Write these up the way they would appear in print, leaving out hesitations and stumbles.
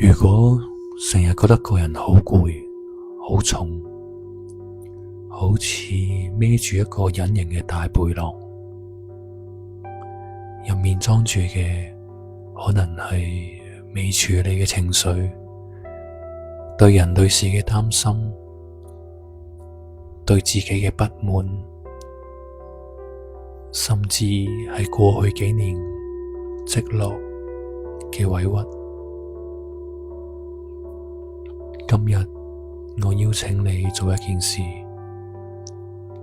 如果成日覺得個人好攰、好重，好似孭住一個隱形嘅大背囊，入面裝住嘅可能係未處理嘅情緒，對人對事嘅擔心，對自己嘅不滿，甚至係過去幾年積落嘅委屈。今日我邀請你做一件事，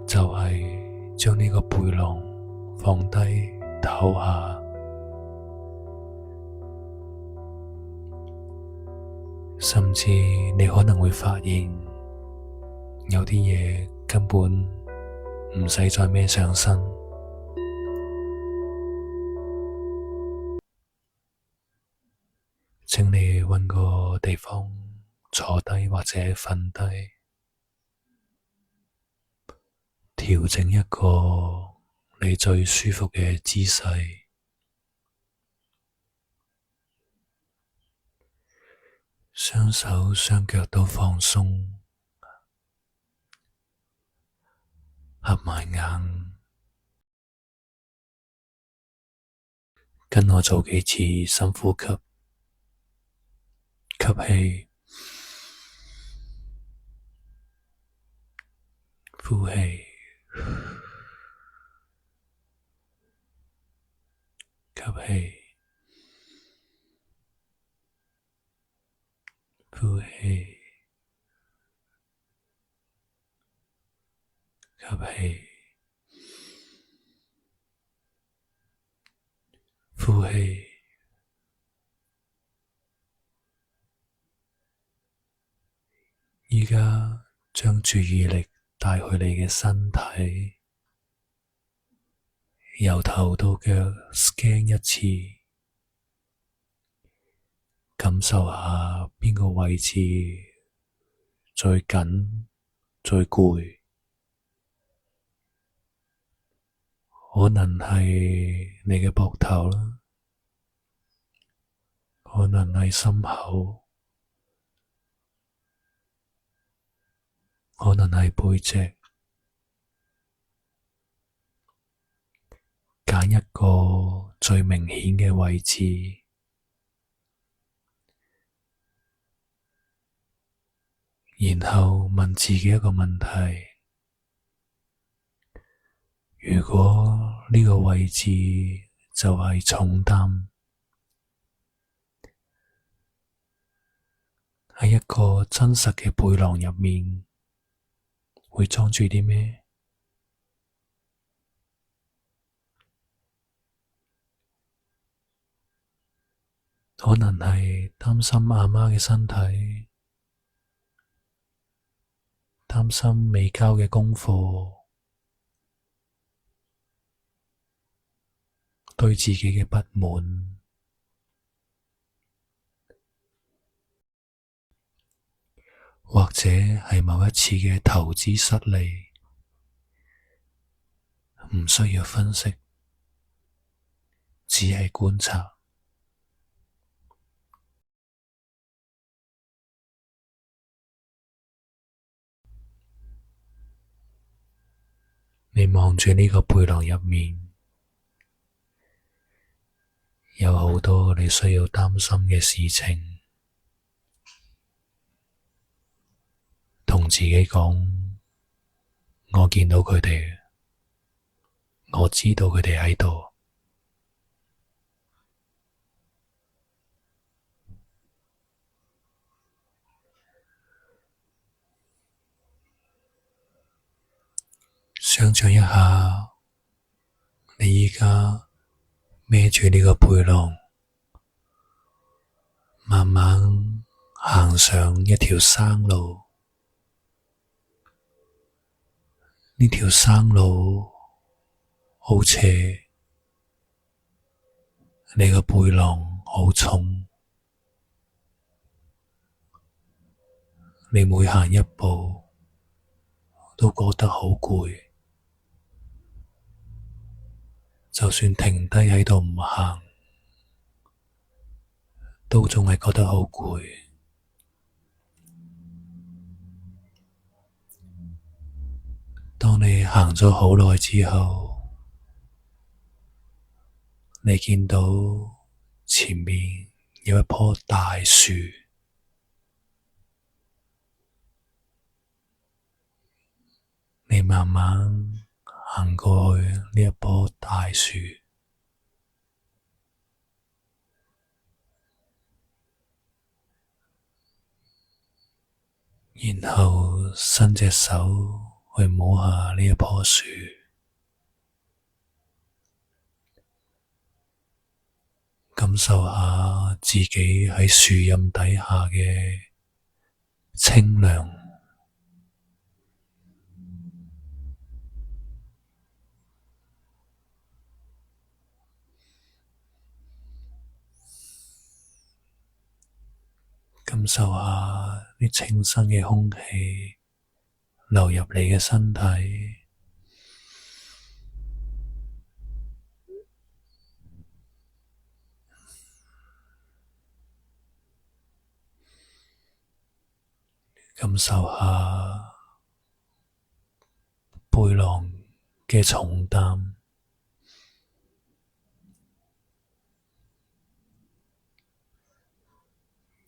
就係將呢個背囊放低唞下，甚至你可能會發現有啲嘢根本唔使再孭上身。請你搵個地方坐低或者瞓低，調整一個你最舒服嘅姿勢，雙手雙腳都放鬆，合埋眼，跟我做幾次深呼吸，吸氣，呼氣，吸氣，呼氣，吸氣，呼氣。而家將注意力帶去你嘅身體，由頭到腳 scan 一次，感受下邊個位置最緊、最攰，可能係你嘅膊頭啦，可能係心口，可能係背脊，揀一個最明顯嘅位置，然後問自己一個問題：如果呢個位置就係重擔，喺一個真實嘅背囊入面，會裝住啲咩？可能係擔心阿媽嘅身體，擔心未交嘅功課，對自己嘅不滿，或者係某一次嘅投資失利，唔需要分析，只係觀察。你望住呢個背囊入面，有好多你需要擔心嘅事情，同自己講：我見到佢哋，我知道佢哋喺度。想象一下，你而家孭住呢個背囊，慢慢行上一條生路。呢條生路好斜，你個背囊好重，你每行一步都覺得好攰。就算停低喺度唔行，都仲係覺得好攰。當你行咗好耐之後，你見到前面有一棵大樹，你慢慢行過去呢一棵大樹，然後伸隻手去摸下呢一棵樹，感受下自己喺樹蔭底下嘅清涼，感受下啲清新嘅空氣流入你嘅身體，感受下背囊嘅重擔，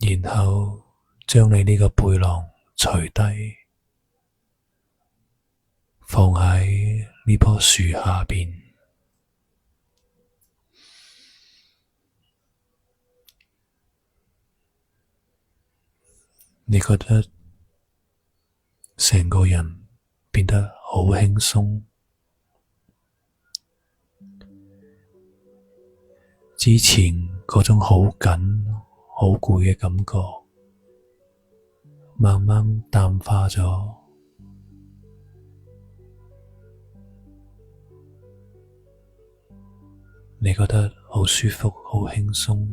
然後將你呢個背囊除低，放喺呢棵樹下邊。你覺得成個人變得好輕鬆，之前嗰種好緊、好攰嘅感覺慢慢淡化咗，你覺得好舒服、好輕鬆。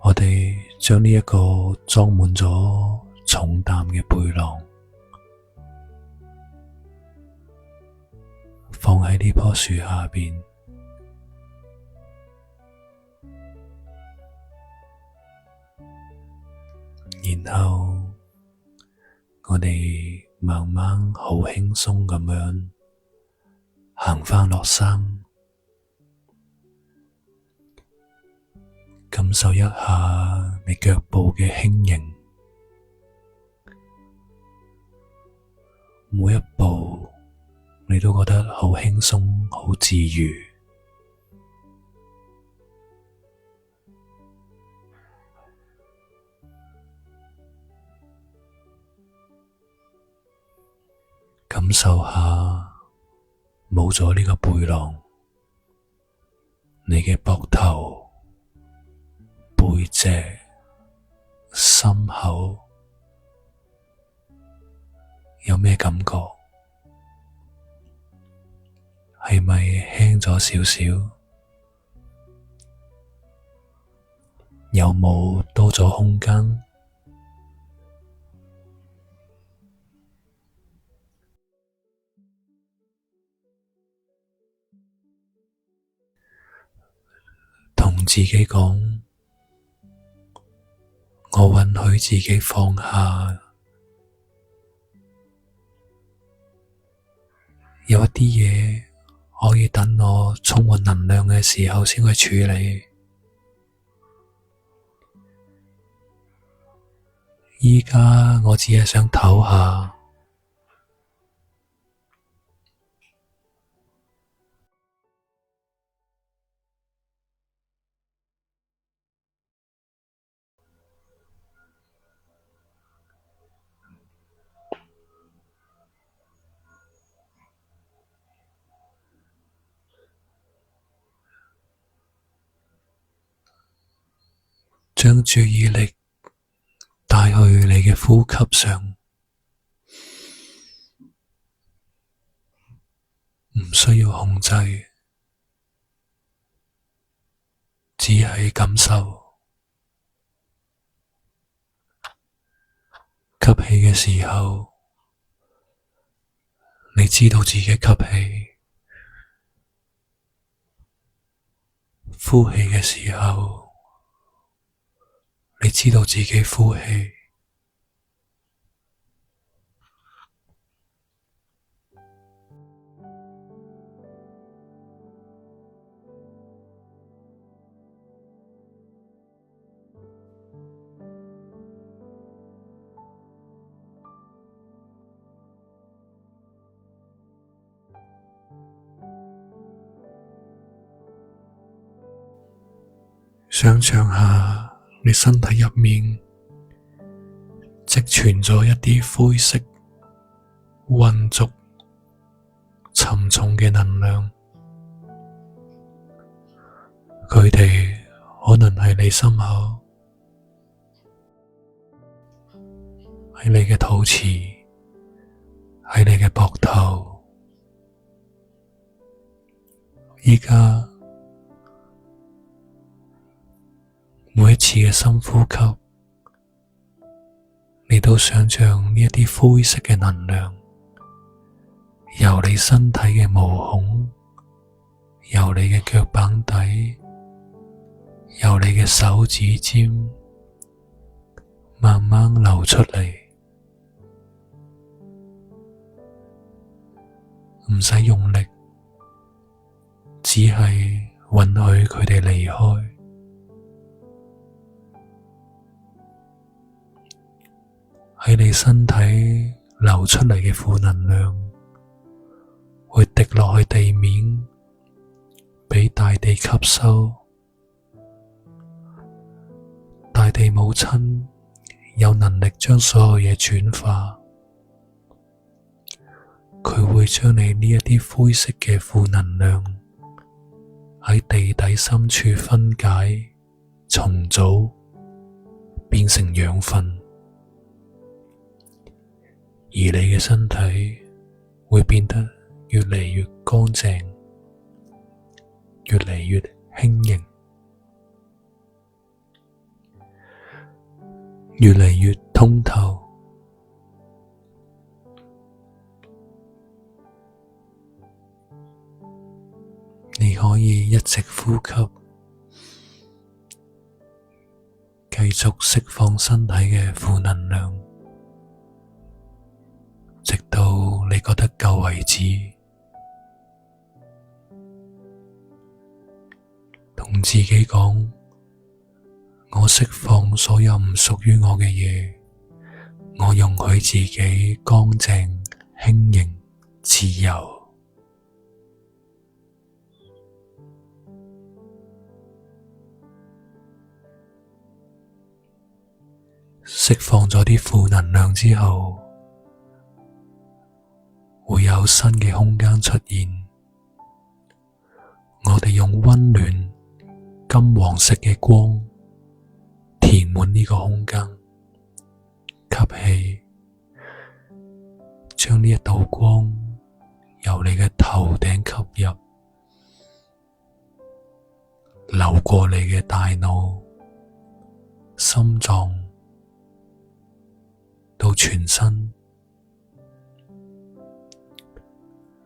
我哋將呢一個裝滿咗重擔嘅背囊放喺呢棵樹下邊，然後我哋慢慢好輕鬆咁樣行返落山。感受一下你腳步嘅輕盈，每一步你都覺得好輕鬆、好自如。感受下冇咗呢個背囊，你嘅膊頭、背脊、心口有咩感覺？係咪輕咗少少？有冇多咗空間？同自己講，我允許自己放下，有一啲嘢可以等我充滿能量嘅時候先去處理。而家我只係想唞下，將注意力帶去你嘅呼吸上，唔需要控制，只係感受。氣嘅時候，你知道自己吸氣；呼氣嘅時候，你知道自己呼氣。想象下你身體入面積存咗一啲灰色、渾濁、沉重嘅能量，佢哋可能係你心口，喺你嘅肚臍，喺你嘅膊頭。而家每一次嘅深呼吸，你都想象呢一啲灰色嘅能量由你身體嘅毛孔，由你嘅腳板底，由你嘅手指尖慢慢流出嚟，唔使用力，只係允許佢哋離開。喺你身體流出嚟嘅負能量會滴落去地面，畀大地吸收。大地母親有能力將所有嘢轉化，佢會將你呢一啲灰色嘅負能量喺地底深處分解、重組，變成養分。而你嘅身體會變得越嚟越乾淨，越嚟越輕盈，越嚟越通透。你可以一直呼吸，繼續釋放身體嘅負能量，直到你覺得夠為止。同自己講，我釋放所有唔屬於我嘅嘢，我容許自己乾淨、輕盈、自由。釋放咗啲負能量之後，會有新嘅空間出現。我哋用溫暖金黃色嘅光填滿呢個空間，吸氣，將呢一道光由你嘅頭頂吸入，流過你嘅大腦、心臟到全身。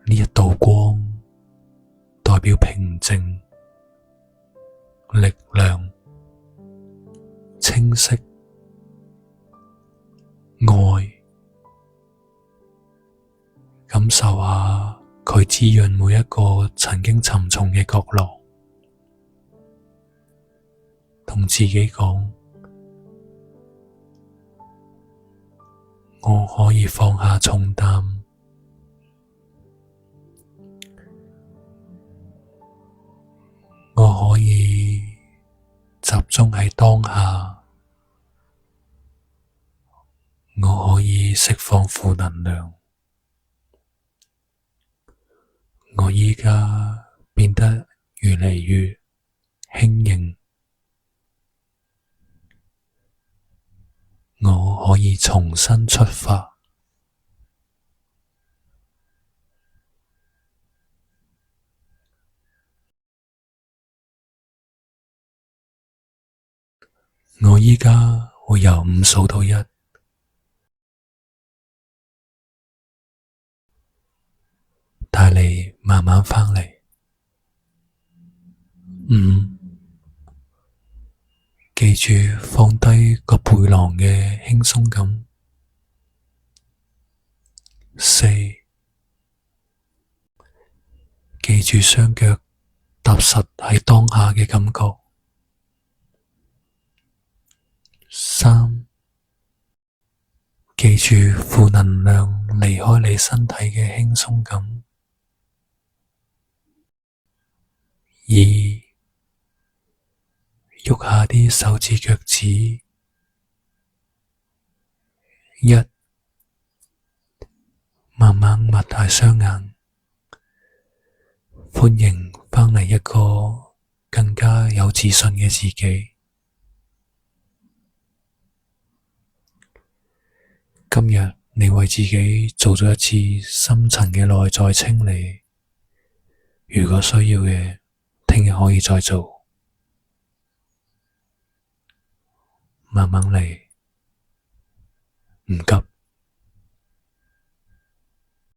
呢一道光代表平靜、力量、清晰、愛。感受下佢滋潤每一個曾經沉重嘅角落，同自己講，我可以放下重擔，我可以集中喺當下，我可以釋放負能量，我而家變得越嚟越輕盈，我可以重新出發。我而家會由5數到1。帶你慢慢返嚟。5，記住放低個背囊嘅輕鬆感。4，記住雙腳踏實喺當下嘅感覺。3，記住負能量離開你身體嘅輕鬆感。2，喐下啲手指腳趾。1，慢慢擘大雙眼，歡迎返嚟一個更加有自信嘅自己。今日你為自己做咗一次深層嘅內在清理，如果需要嘅，聽日可以再做，慢慢嚟，唔急。